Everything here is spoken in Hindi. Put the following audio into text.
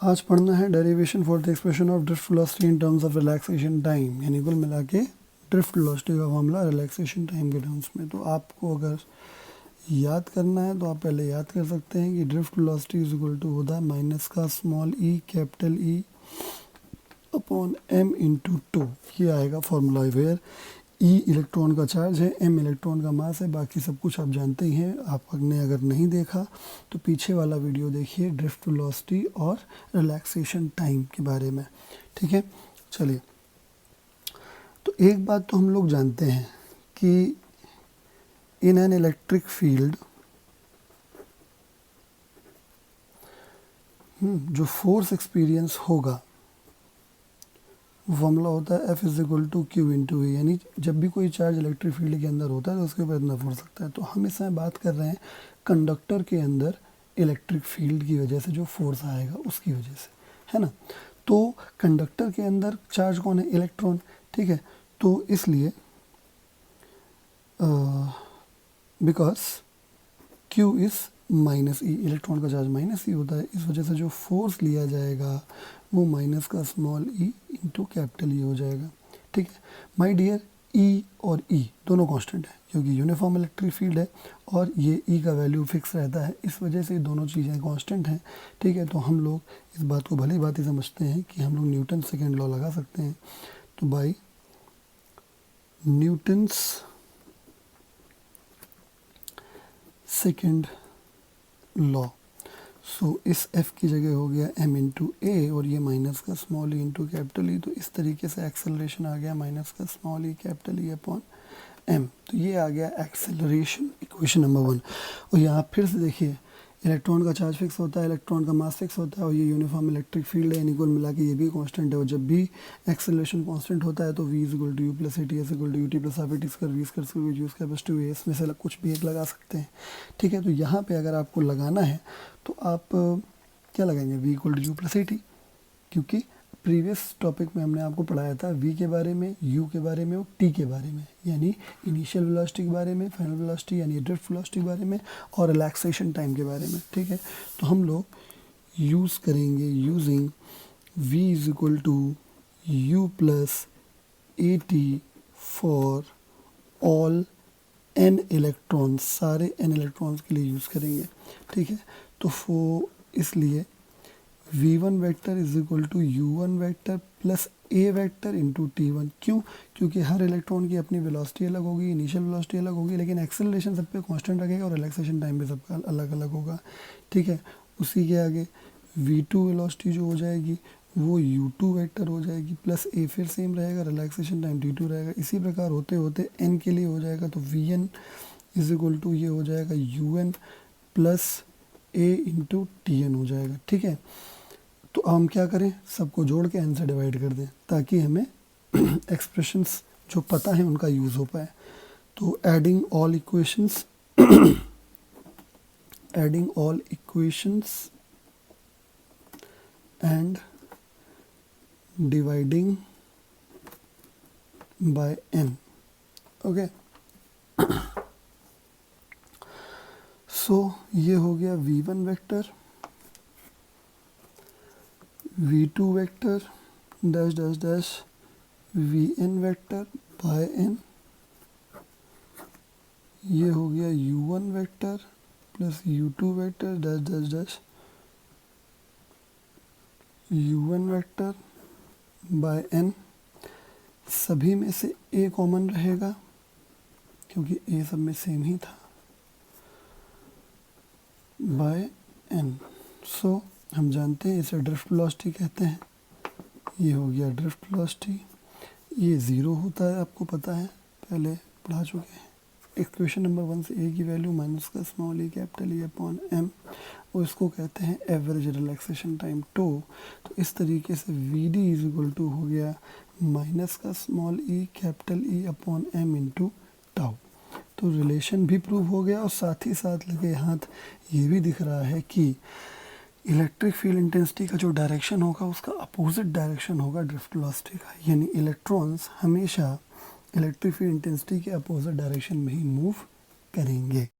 आज पढ़ना है derivation for the expression of drift velocity in terms of relaxation time, यानी कुल मिला के ड्रिफ्ट वेलोसिटी का मामला रिलैक्सेशन टाइम के टर्म्स में। तो आपको अगर याद करना है तो आप पहले याद कर सकते हैं कि drift velocity is equal to होता है माइनस का small E capital E upon M into two. ये आएगा फॉर्मूला वेयर ई इलेक्ट्रॉन का चार्ज है, एम इलेक्ट्रॉन का मास है, बाकी सब कुछ आप जानते ही हैं। आपने अगर नहीं देखा तो पीछे वाला वीडियो देखिए ड्रिफ्ट वेलोसिटी और रिलैक्सेशन टाइम के बारे में, ठीक है। चलिए, तो एक बात तो हम लोग जानते हैं कि इन एन इलेक्ट्रिक फील्ड जो फोर्स एक्सपीरियंस होगा वो फॉर्मूला होता है F is equal to q into A, यानी जब भी कोई चार्ज इलेक्ट्रिक फील्ड के अंदर होता है तो उसके ऊपर इतना फोर्स लगता है। तो हम इस समय बात कर रहे हैं कंडक्टर के अंदर इलेक्ट्रिक फील्ड की वजह से जो फोर्स आएगा उसकी वजह से, है ना। तो कंडक्टर के अंदर चार्ज कौन है? इलेक्ट्रॉन, ठीक है। तो इसलिए because Q is minus E, electron का चार्ज माइनस ई होता है, इस वजह से जो फोर्स लिया जाएगा वो माइनस का small E into capital E हो जाएगा, ठीक है। माय डियर, ई और ई दोनों कांस्टेंट है क्योंकि यूनिफॉर्म इलेक्ट्रिक फील्ड है और ये ई का वैल्यू फिक्स रहता है, इस वजह से दोनों चीज़ें कांस्टेंट हैं, ठीक है। तो हम लोग इस बात को भली बात ही समझते हैं कि हम लोग न्यूटन सेकेंड लॉ लगा सकते हैं। तो बाई न्यूटन्स सेकेंड लॉ, सो इस f की जगह हो गया m इंटू ए और ये माइनस का small E into capital E. तो इस तरीके से एक्सेलरेशन आ गया माइनस का small E capital E upon m। तो ये आ गया एक्सेलरेशन इक्वेशन नंबर 1। और यहाँ फिर से देखिए इलेक्ट्रॉन का चार्ज फिक्स होता है, इलेक्ट्रॉन का मास फिक्स होता है और ये यूनिफॉर्म इलेक्ट्रिक फील्ड है, यानी कुल मिला के ये भी कांस्टेंट है। और जब भी एक्सेलरेशन कांस्टेंट होता है तो v is equal to U plus A T S equal to U T plus half A T square V square square use का बस टू ए, इसमें से कुछ भी एक लगा सकते हैं, ठीक है। तो यहाँ पे अगर आपको लगाना है तो आप क्या लगाएंगे? v equal to U plus A T, क्योंकि प्रीवियस टॉपिक में हमने आपको पढ़ाया था v के बारे में, u के बारे में और t के बारे में, यानी इनिशियल वेलोसिटी के बारे में, फाइनल वेलोसिटी यानी ड्रिफ्ट वेलोसिटी के बारे में और रिलैक्सेशन टाइम के बारे में, ठीक है। तो हम लोग यूज़ करेंगे using v is equal to U plus A T for all n electrons, सारे n इलेक्ट्रॉन्स के लिए यूज़ करेंगे, ठीक है। तो इसलिए v1 vector is equal to u1 vector plus a vector into t1। क्यों? क्योंकि हर इलेक्ट्रॉन की अपनी वेलोसिटी अलग होगी, इनिशियल वेलोसिटी अलग होगी, लेकिन एक्सेलरेशन सब पे कांस्टेंट रहेगा और रिलैक्सेशन टाइम भी सबका अलग अलग होगा, ठीक है। उसी के आगे v2 वेलोसिटी जो हो जाएगी वो u2 वेक्टर हो जाएगी प्लस a फिर सेम रहेगा, रिलैक्सेशन टाइम t2 रहेगा। इसी प्रकार होते होते n के लिए हो जाएगा तो vn इज इक्वल टू ये हो जाएगा un plus a into T N हो जाएगा, ठीक है। तो हम क्या करें? सबको जोड़ के n से डिवाइड कर दें ताकि हमें एक्सप्रेशंस जो पता है उनका यूज़ हो पाए। तो adding all equations and dividing by n, okay. So ये हो गया v1 vector, v2 vector dash dash dash vn vector by n, ये हो गया u1 vector plus u2 vector dash dash dash u1 vector by n। सभी में से a कॉमन रहेगा क्योंकि a सब में सेम ही था, बाय n। सो हम जानते हैं इसे ड्रिफ्ट वेलोसिटी कहते हैं। ये हो गया ड्रिफ्ट वेलोसिटी, ये ज़ीरो होता है, आपको पता है, पहले पढ़ा चुके हैं। इक्वेशन नंबर 1 से a की वैल्यू माइनस का small E capital E upon m, और इसको कहते हैं एवरेज रिलैक्सेशन टाइम टो। तो इस तरीके से V D is equal to हो गया माइनस का small E capital E upon m into tau. तो रिलेशन भी प्रूव हो गया और साथ ही साथ लगे हाथ ये भी दिख रहा है कि इलेक्ट्रिक फील्ड इंटेंसिटी का जो डायरेक्शन होगा उसका अपोजिट डायरेक्शन होगा ड्रिफ्ट वेलोसिटी का, यानी इलेक्ट्रॉन्स हमेशा इलेक्ट्रिक फील्ड इंटेंसिटी के अपोजिट डायरेक्शन में ही मूव करेंगे।